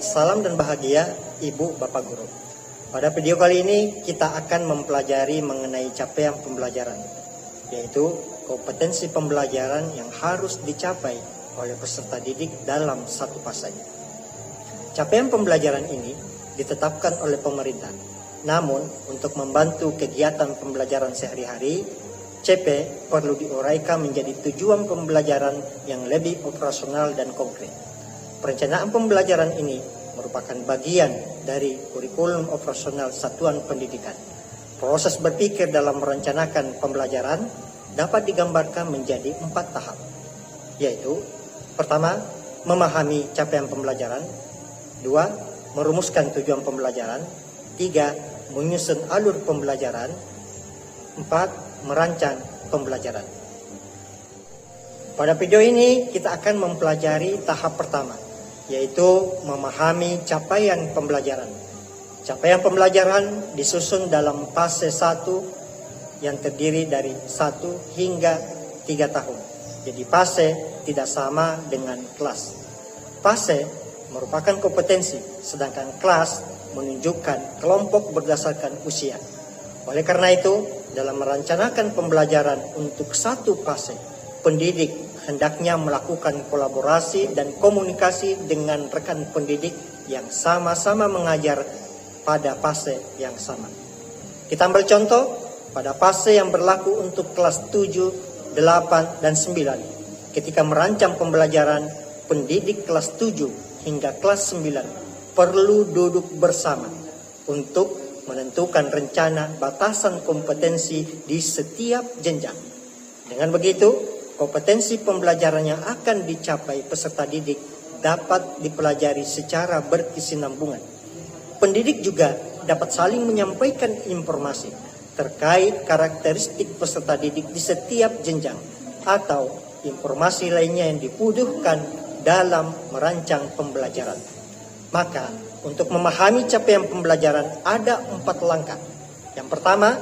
Salam dan bahagia Ibu Bapak Guru. Pada video kali ini kita akan mempelajari mengenai capaian pembelajaran, yaitu kompetensi pembelajaran yang harus dicapai oleh peserta didik dalam satu fase. Capaian pembelajaran ini ditetapkan oleh pemerintah. Namun, untuk membantu kegiatan pembelajaran sehari-hari, CP perlu diuraikan menjadi tujuan pembelajaran yang lebih operasional dan konkret. Perencanaan pembelajaran ini merupakan bagian dari kurikulum operasional satuan pendidikan. Proses berpikir dalam merencanakan pembelajaran dapat digambarkan menjadi 4 tahap, yaitu pertama, memahami capaian pembelajaran, 2, merumuskan tujuan pembelajaran, 3, menyusun alur pembelajaran, 4, merancang pembelajaran. Pada video ini kita akan mempelajari tahap pertama, yaitu memahami capaian pembelajaran. Capaian pembelajaran disusun dalam fase 1 yang terdiri dari 1 hingga 3 tahun. Jadi fase tidak sama dengan kelas. Fase merupakan kompetensi, sedangkan kelas menunjukkan kelompok berdasarkan usia. Oleh karena itu, dalam merencanakan pembelajaran untuk satu fase, pendidik hendaknya melakukan kolaborasi dan komunikasi dengan rekan pendidik yang sama-sama mengajar pada fase yang sama. Kita ambil contoh pada fase yang berlaku untuk kelas 7, 8, dan 9. Ketika merancang pembelajaran, pendidik kelas 7 hingga kelas 9 perlu duduk bersama untuk menentukan rencana batasan kompetensi di setiap jenjang. Dengan begitu, kompetensi pembelajaran yang akan dicapai peserta didik dapat dipelajari secara berkesinambungan. Pendidik juga dapat saling menyampaikan informasi terkait karakteristik peserta didik di setiap jenjang atau informasi lainnya yang dibutuhkan dalam merancang pembelajaran. Maka, untuk memahami capaian pembelajaran ada 4 langkah. Yang pertama,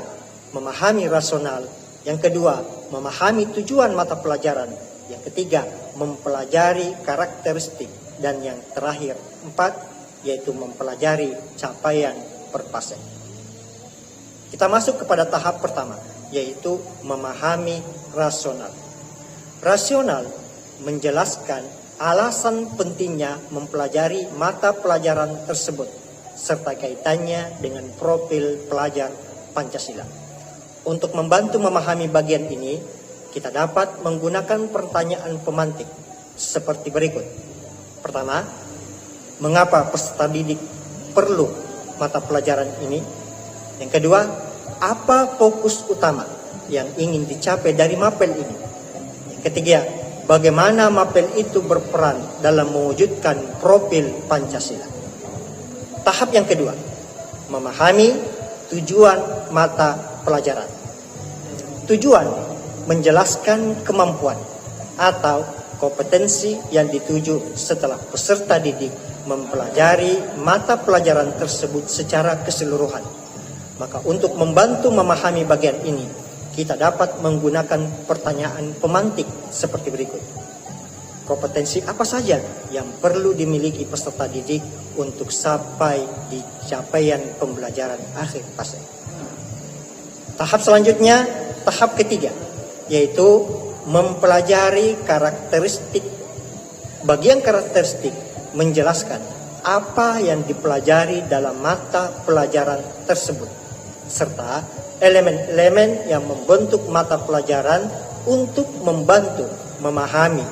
memahami rasional. Yang kedua, memahami tujuan mata pelajaran. Yang ketiga, mempelajari karakteristik. Dan yang terakhir, 4, yaitu mempelajari capaian per fase. Kita masuk kepada tahap pertama, yaitu memahami rasional. Rasional menjelaskan alasan pentingnya mempelajari mata pelajaran tersebut serta kaitannya dengan profil pelajar Pancasila. Untuk membantu memahami bagian ini, kita dapat menggunakan pertanyaan pemantik seperti berikut. Pertama, mengapa peserta didik perlu mata pelajaran ini? Yang kedua, apa fokus utama yang ingin dicapai dari mapel ini? Yang ketiga, bagaimana mapel itu berperan dalam mewujudkan profil Pancasila. Tahap yang kedua, memahami tujuan mata pelajaran. Tujuan menjelaskan kemampuan atau kompetensi yang dituju setelah peserta didik mempelajari mata pelajaran tersebut secara keseluruhan. Maka untuk membantu memahami bagian ini, kita dapat menggunakan pertanyaan pemantik seperti berikut. Kompetensi apa saja yang perlu dimiliki peserta didik untuk sampai di capaian pembelajaran akhir fase? Tahap selanjutnya, tahap ketiga, yaitu mempelajari karakteristik. Bagian karakteristik menjelaskan apa yang dipelajari dalam mata pelajaran tersebut, serta elemen-elemen yang membentuk mata pelajaran untuk membantu memahami.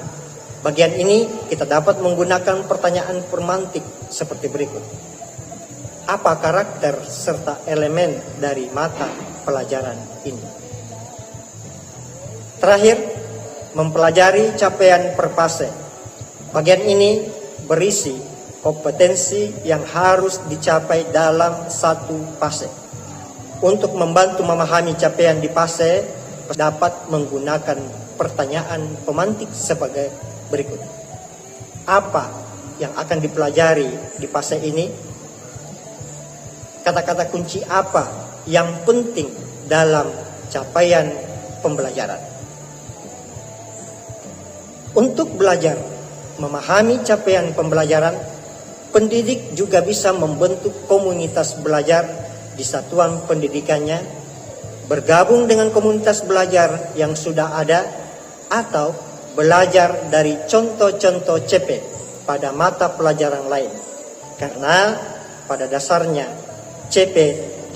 Bagian ini kita dapat menggunakan pertanyaan pemantik seperti berikut. Apa karakter serta elemen dari mata pelajaran ini? Terakhir, mempelajari capaian per fase. Bagian ini berisi kompetensi yang harus dicapai dalam satu fase. Untuk membantu memahami capaian di fase, dapat menggunakan pertanyaan pemantik sebagai berikut. Apa yang akan dipelajari di fase ini? Kata-kata kunci apa yang penting dalam capaian pembelajaran? Untuk belajar memahami capaian pembelajaran, pendidik juga bisa membentuk komunitas belajar di satuan pendidikannya, bergabung dengan komunitas belajar yang sudah ada, atau belajar dari contoh-contoh CP pada mata pelajaran lain. Karena pada dasarnya CP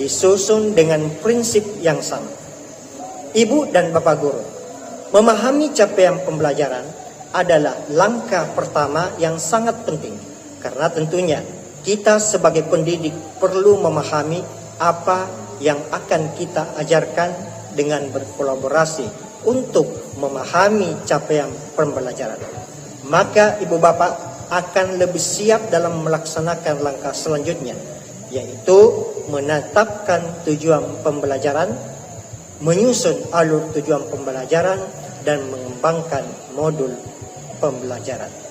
disusun dengan prinsip yang sama. Ibu dan Bapak Guru, memahami capaian pembelajaran adalah langkah pertama yang sangat penting. Karena tentunya kita sebagai pendidik perlu memahami apa yang akan kita ajarkan dengan berkolaborasi untuk memahami capaian pembelajaran. Maka Ibu Bapak akan lebih siap dalam melaksanakan langkah selanjutnya, yaitu menetapkan tujuan pembelajaran, menyusun alur tujuan pembelajaran, dan mengembangkan modul pembelajaran.